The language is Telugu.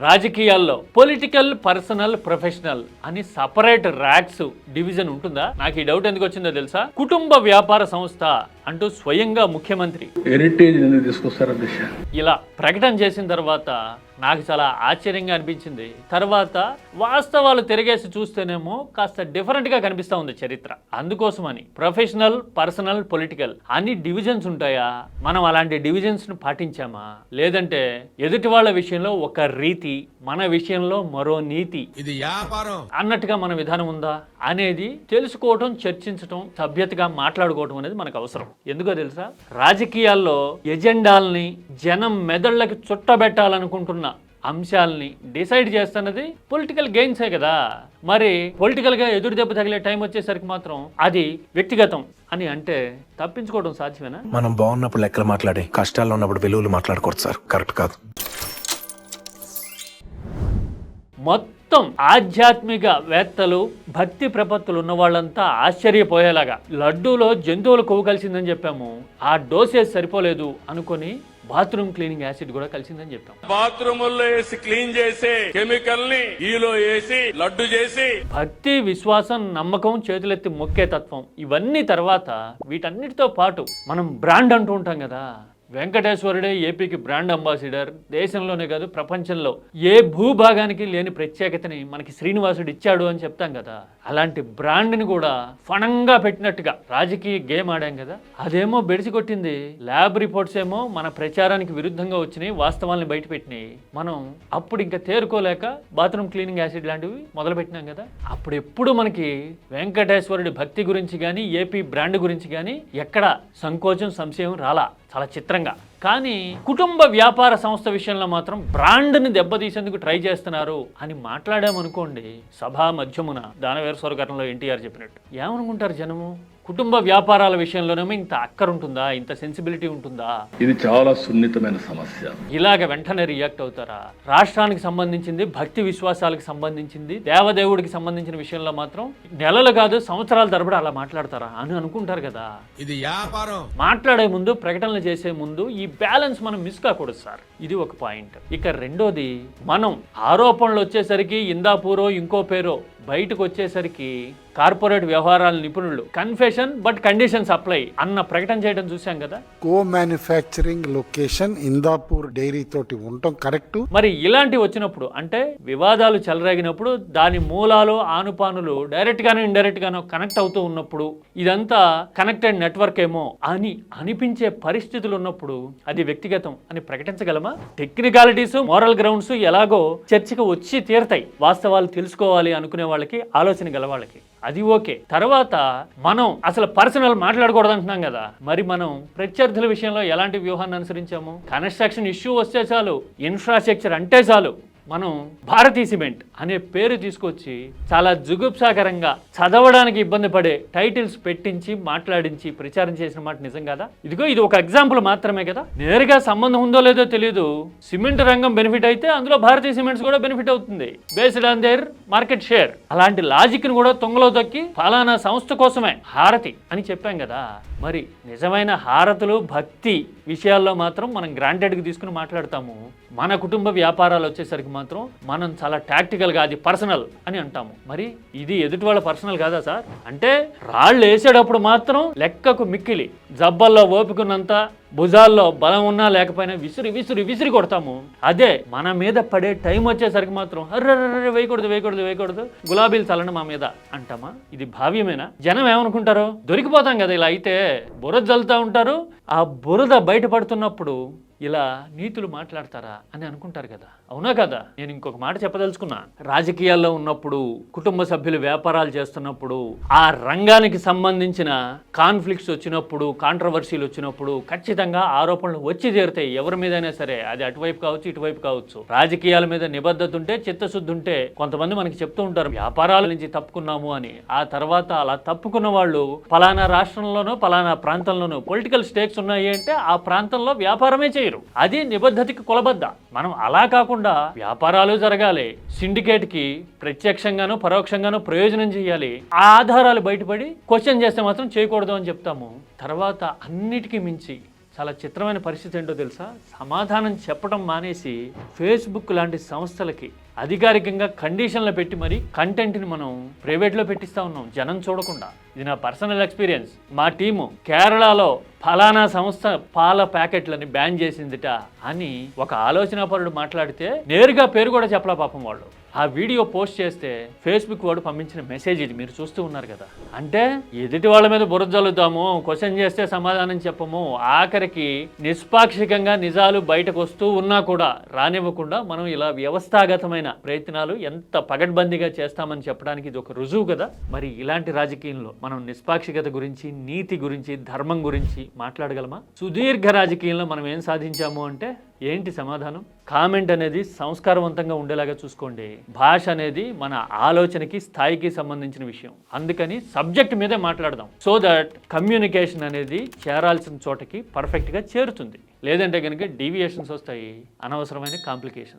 రాజకీయాల్లో పొలిటికల్, పర్సనల్, ప్రొఫెషనల్ అని సపరేట్ ర్యాక్స్ డివిజన్ ఉంటుందా? నాకు ఈ డౌట్ ఎందుకు వచ్చిందో తెలుసా? కుటుంబ వ్యాపార సంస్థ అంటూ స్వయంగా ముఖ్యమంత్రి ఇలా ప్రకటన చేసిన తర్వాత నాకు చాలా ఆశ్చర్యంగా అనిపించింది. తర్వాత వాస్తవాలు తిరగేసి చూస్తేనేమో కాస్త డిఫరెంట్ గా కనిపిస్తా ఉంది చరిత్ర. అందుకోసమని ప్రొఫెషనల్, పర్సనల్, పొలిటికల్ అన్ని డివిజన్స్ ఉంటాయా? మనం అలాంటి డివిజన్స్ ను పాటించామా? లేదంటే ఎదుటి వాళ్ళ విషయంలో ఒక రీతి, మన విషయంలో మరో నీతి, ఇది వ్యాపారం అన్నట్టుగా మన విధానం ఉందా అనేది తెలుసుకోవటం, చర్చించటం, సభ్యతగా మాట్లాడుకోవటం అనేది మనకు అవసరం. ఎందుకో తెలుసా? రాజకీయాల్లో ఎజెండాల్ని జనం మెదళ్ళకి చుట్టబెట్టాలనుకుంటున్న అంశాలని డిసైడ్ చేస్తున్నది పొలిటికల్ గెయిన్సే కదా. మరి పొలిటికల్ గా ఎదురు దెబ్బ తగిలే టైం వచ్చేసరికి మాత్రం అది వ్యక్తిగతం అని అంటే తప్పించుకోవడం సాధ్యమేనా? మనం బాగున్నప్పుడు లెక్కలు మాట్లాడి కష్టాల్లో ఉన్నప్పుడు విలువలు మాట్లాడుకోవచ్చు సార్. కరెక్ట్ కాదు. మొత్తం ఆధ్యాత్మిక వేత్తలు, భక్తి ప్రపత్తులు ఉన్న వాళ్ళంతా ఆశ్చర్యపోయేలాగా లడ్డూలో జంతువులు కొవ్వు కలిసిందని చెప్పాము. ఆ డోసేజ్ సరిపోలేదు అనుకొని బాత్రూమ్ క్లీనింగ్ యాసిడ్ కూడా కలిసిందని చెప్పాం. బాత్రూముల్లో వేసి క్లీన్ చేసే కెమికల్ ని ఈలో వేసి లడ్డు చేసి భక్తి, విశ్వాసం, నమ్మకం, చేతులెత్తి మొక్కే తత్వం ఇవన్నీ తర్వాత వీటన్నిటితో పాటు మనం బ్రాండ్ అంటూ ఉంటాం కదా. వెంకటేశ్వరుడే ఏపీకి బ్రాండ్ అంబాసిడర్. దేశంలోనే కాదు ప్రపంచంలో ఏ భూభాగానికి లేని ప్రత్యేకతని మనకి శ్రీనివాసుడు ఇచ్చాడు అని చెప్తాం కదా. అలాంటి బ్రాండ్ని కూడా ఫణంగా పెట్టినట్టుగా రాజకీయ గేమ్ ఆడాం కదా. అదేమో బెడిసి కొట్టింది. ల్యాబ్ రిపోర్ట్స్ ఏమో మన ప్రచారానికి విరుద్ధంగా వచ్చినాయి, వాస్తవాల్ని బయట పెట్టినాయి. మనం అప్పుడు ఇంకా తేరుకోలేక బాత్రూమ్ క్లీనింగ్ యాసిడ్ లాంటివి మొదలు పెట్టినాం కదా. అప్పుడు ఎప్పుడు మనకి వెంకటేశ్వరుడి భక్తి గురించి కానీ, ఏపీ బ్రాండ్ గురించి కానీ ఎక్కడ సంకోచం, సంశయం రాలా. చాలా చిత్రంగా. కానీ కుటుంబ వ్యాపార సంస్థ విషయంలో మాత్రం బ్రాండ్ని దెబ్బతీసేందుకు ట్రై చేస్తున్నారు అని మాట్లాడామనుకోండి, సభా మధ్యమున దానవేర స్వర్గంలో ఎన్టీఆర్ చెప్పినట్టు ఏమనుకుంటారు జనము? కుటుంబ వ్యాపారాల విషయంలోనేమో ఇంత అక్కరుంటుందా, ఇంత సెన్సిబిలిటీ ఉంటుందా? ఇది చాలా సున్నితమైన సమస్య. ఇలాగ వెంటనే రియాక్ట్ అవుతారా? రాష్ట్రానికి సంబంధించింది, భక్తి విశ్వాసాలకు సంబంధించింది, దేవదేవుడికి సంబంధించిన విషయంలో మాత్రం నెలలు కాదు సంవత్సరాల తరబడి అలా మాట్లాడతారా అని అనుకుంటారు కదా. ఇది వ్యాపారం. మాట్లాడే ముందు, ప్రకటనలు చేసే ముందు ఈ బ్యాలెన్స్ మనం మిస్ కాకూడదు సార్. ఇది ఒక పాయింట్. ఇక రెండోది, మనం ఆరోపణలు వచ్చేసరికి ఇందాపూరో ఇంకో పేరో, బయటకు వచ్చేసరికి కార్పొరేట్ వ్యవహారాల నిపుణులు కన్ఫెషన్ బట్ కండిషన్స్ అప్లై అన్న ప్రకటన చేయడం చూసాం కదా. కో మ్యానుఫ్యాక్చరింగ్ లొకేషన్ ఇందాపూర్ డైరీ తోటి ఉండటం కరెక్ట్. మరి ఇలాంటి వచ్చినప్పుడు అంటే వివాదాలు చెలరేగినప్పుడు దాని మూలాలు, ఆనుపానులు డైరెక్ట్ గానో ఇండైరెక్ట్ గానో కనెక్ట్ అవుతూ ఉన్నప్పుడు ఇదంతా కనెక్టెడ్ నెట్వర్క్ ఏమో అని అనిపించే పరిస్థితులు ఉన్నప్పుడు అది వ్యక్తిగతం అని ప్రకటించగలమా? టెక్నికాలిటీస్, మోరల్ గ్రౌండ్స్ ఎలాగో చర్చకు వచ్చి తీరతాయి. వాస్తవాలు తెలుసుకోవాలి అనుకునే వాళ్ళకి, ఆలోచన గల వాళ్ళకి అది ఓకే. తర్వాత మనం అసలు పర్సనల్ మాట్లాడకూడదు అంటున్నాం కదా. మరి మనం ప్రత్యర్థుల విషయంలో ఎలాంటి వ్యూహాన్ని అనుసరించాము? కన్స్ట్రక్షన్ ఇష్యూ వస్తే చాలు, ఇన్ఫ్రాస్ట్రక్చర్ అంటే చాలు, మనం భారతీ సిమెంట్ అనే పేరు తీసుకొచ్చి చాలా జుగుప్సాకరంగా చదవడానికి ఇబ్బంది పడే టైటిల్స్ పెట్టించి మాట్లాడించి ప్రచారం చేసిన మాట నిజం కదా. ఇదిగో ఇది ఒక ఎగ్జాంపుల్ మాత్రమే కదా. నేరుగా సంబంధం ఉందో లేదో తెలియదు. సిమెంట్ రంగం బెనిఫిట్ అయితే అందులో భారతీ సిమెంట్స్ కూడా బెనిఫిట్ అవుతుంది, based on their market share. అలాంటి లాజిక్ ను కూడా తొంగలో తొక్కి ఫలానా సంస్థ కోసమే హారతి అని చెప్పాం కదా. మరి నిజమైన హారతులు, భక్తి విషయాల్లో మాత్రం మనం గ్రాంటెడ్గా తీసుకుని మాట్లాడతాము. మన కుటుంబ వ్యాపారాలు వచ్చేసరికి మాత్రం మనం చాలా టాక్టికల్గా అది పర్సనల్ అని అంటాము. మరి ఇది ఎదుటి వాళ్ళ పర్సనల్ కాదా సార్? అంటే రాళ్ళు వేసేటప్పుడు మాత్రం లెక్కకు మిక్కిలి, జబ్బల్లో ఓపికన్నంత, భుజాల్లో బలం ఉన్నా లేకపోయినా విసిరి విసిరి విసిరి కొడతాము. అదే మన మీద పడే టైం వచ్చేసరికి మాత్రం అర్రర్ర వేయకూడదు వేయకూడదు వేయకూడదు, గులాబీలు చల్లండి మా మీద అంటామా? ఇది భావ్యమేనా? జనం ఏమనుకుంటారు? దొరికిపోతాం కదా ఇలా అయితే. బురద జల్లుతూ ఉంటారు. ఆ బురద బయటపడుతున్నప్పుడు ఇలా నీతులు మాట్లాడతారా అని అనుకుంటారు కదా. అవునా కదా? నేను ఇంకొక మాట చెప్పదలుచుకున్నా. రాజకీయాల్లో ఉన్నప్పుడు, కుటుంబ సభ్యులు వ్యాపారాలు చేస్తున్నప్పుడు, ఆ రంగానికి సంబంధించిన కాన్ఫ్లిక్ట్స్ వచ్చినప్పుడు, కాంట్రవర్సీలు వచ్చినప్పుడు ఖచ్చితంగా ఆరోపణలు వచ్చి తీరుతాయి. ఎవరి మీదైనా సరే, అది అటువైపు కావచ్చు, ఇటువైపు కావచ్చు. రాజకీయాల మీద నిబద్ధత ఉంటే, చిత్తశుద్ధి ఉంటే కొంతమంది మనకి చెప్తూ ఉంటారు వ్యాపారాల నుంచి తప్పుకున్నాము అని. ఆ తర్వాత అలా తప్పుకున్న వాళ్ళు పలానా రాష్ట్రంలోనో పలానా ప్రాంతంలోనో పొలిటికల్ స్టేక్స్ ఉన్నాయి అంటే ఆ ప్రాంతంలో వ్యాపారమే చేయరు. అది నిబద్ధతకి కొలబద్ద. మనం అలా కాకుండా వ్యాపారాలు జరగాలి, సిండికేట్ కి ప్రత్యక్షంగానో పరోక్షంగానో ప్రయోజనం చేయాలి, ఆ ఆధారాలు బయటపడి క్వశ్చన్ చేస్తే మాత్రం చేయకూడదు అని చెప్తాము. తర్వాత అన్నిటికీ మించి చాలా చిత్రమైన పరిస్థితి ఏంటో తెలుసా? సమాధానం చెప్పడం మానేసి ఫేస్బుక్ లాంటి సంస్థలకి అధికారికంగా కండిషన్లు పెట్టి మరి కంటెంట్ని మనం ప్రైవేట్లో పెట్టిస్తూ ఉన్నాం జనం చూడకుండా. ఇది నా పర్సనల్ ఎక్స్పీరియన్స్. మా టీము కేరళలో ఫలానా సంస్థ పాల ప్యాకెట్లని బ్యాన్ చేసిందిట అని ఒక ఆలోచనాపరుడు మాట్లాడితే నేరుగా పేరు కూడా చెప్పలా పాపం వాళ్ళు. ఆ వీడియో పోస్ట్ చేస్తే ఫేస్బుక్ వాడు పంపించిన మెసేజ్ ఇది మీరు చూస్తూ ఉన్నారు కదా. అంటే ఎదుటి వాళ్ళ మీద బురద జల్లుతాము, క్వశ్చన్ చేస్తే సమాధానం చెప్పము, ఆఖరికి నిష్పాక్షికంగా నిజాలు బయటకు వస్తూ ఉన్నా కూడా రానివ్వకుండా మనం ఇలా వ్యవస్థాగతమైన ప్రయత్నాలు ఎంత పగడ్బందీగా చేస్తామని చెప్పడానికి ఇది ఒక రుజువు కదా. మరి ఇలాంటి రాజకీయంలో మనం నిష్పాక్షికత గురించి, నీతి గురించి, ధర్మం గురించి మాట్లాడగలమా? సుదీర్ఘ రాజకీయంలో మనం ఏం సాధించాము అంటే ఏంటి సమాధానం? కామెంట్ అనేది సంస్కారవంతంగా ఉండేలాగా చూసుకోండి. భాష అనేది మన ఆలోచనకి, స్థాయికి సంబంధించిన విషయం. అందుకని సబ్జెక్ట్ మీదే మాట్లాడదాం, సో దట్ కమ్యూనికేషన్ అనేది చేరాల్సిన చోటకి పర్ఫెక్ట్గా చేరుతుంది. లేదంటే కనుక డీవియేషన్స్ వస్తాయి, అనవసరమైన కాంప్లికేషన్స్.